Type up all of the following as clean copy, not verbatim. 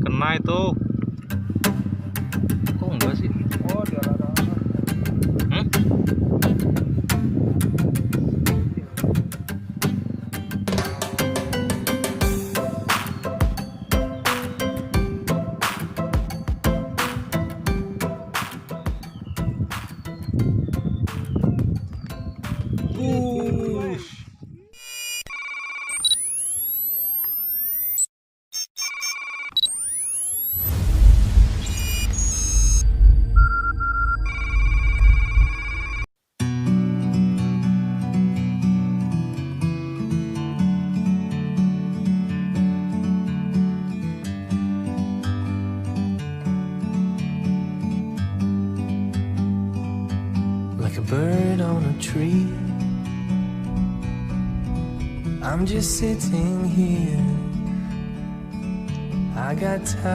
Kena itu. Kok enggak sih? Oh, dia larang. Like a bird on a tree, I'm just sitting here. I got time,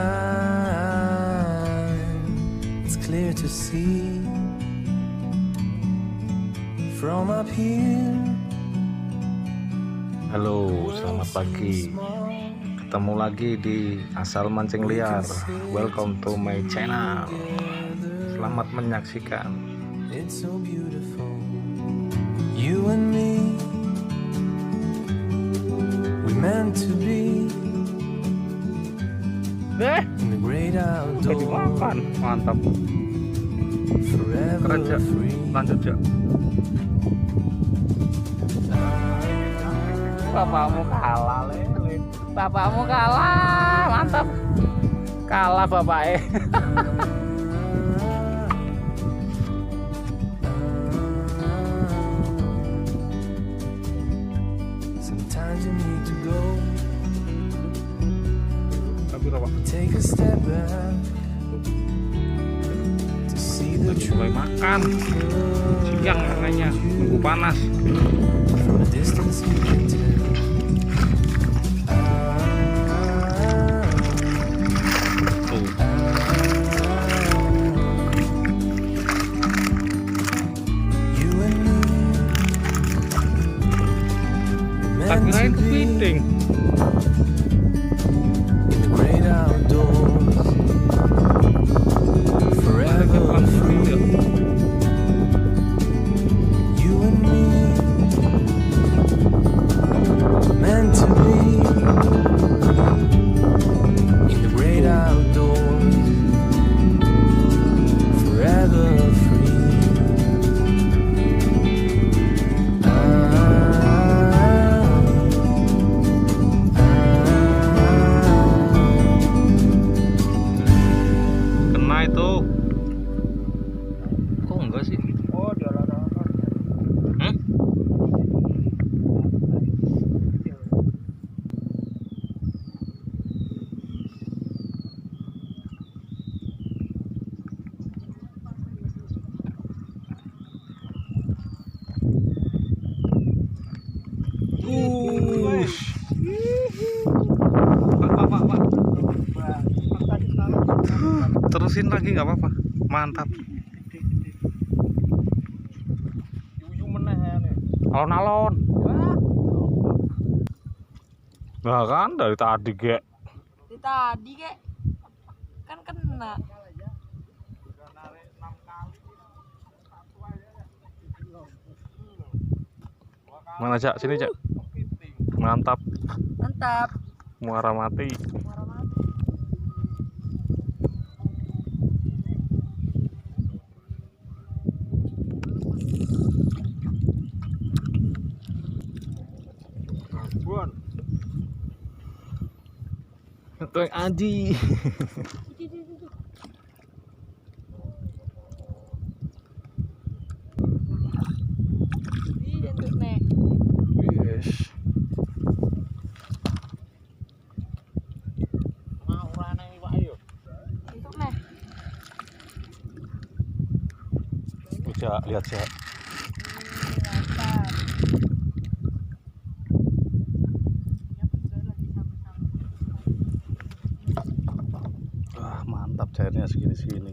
it's clear to see from up here. Halo, selamat pagi. Ketemu lagi di Asal Mancing Liar. Welcome to my channel. Selamat menyaksikan. It's so beautiful, you and me, we meant to be in the great outdoors. Dimakan, mantap. Forever Keren, Jak. free. Lanjut, Jak. Bapakmu kalah, Lele. Bapakmu kalah, mantap. Kalah bapaknya. Sometimes you need to go, Tapi apa? take a step back to see the Mulai truth makan. Siang makanya, nunggu panas. from a distance you can tell. Tuh. You and me, Tak meant kirain to be kepiting. in the great outdoors, forever free. You and me, meant to be in the great outdoors, forever free. Kena itu. Kok enggak sih? Oh, dia larang. Hmm? Pak. Terusin lagi nggak apa-apa. Mantap. Yuyu meneh nih. Alon-alon. Nah kan dari tadi gek. Di tadi kek kan kena. Mana, Jak? Sini, Jak. Mantap. Mantap. Muara mati. Muara mati. Bun. Itu yang Aji. Ih, untuk nek. Yes. Mau urane iwak yo. Untuk nek. Jak, lihat, Jak. Mantap. Wah, mantap cairnya segini-segini.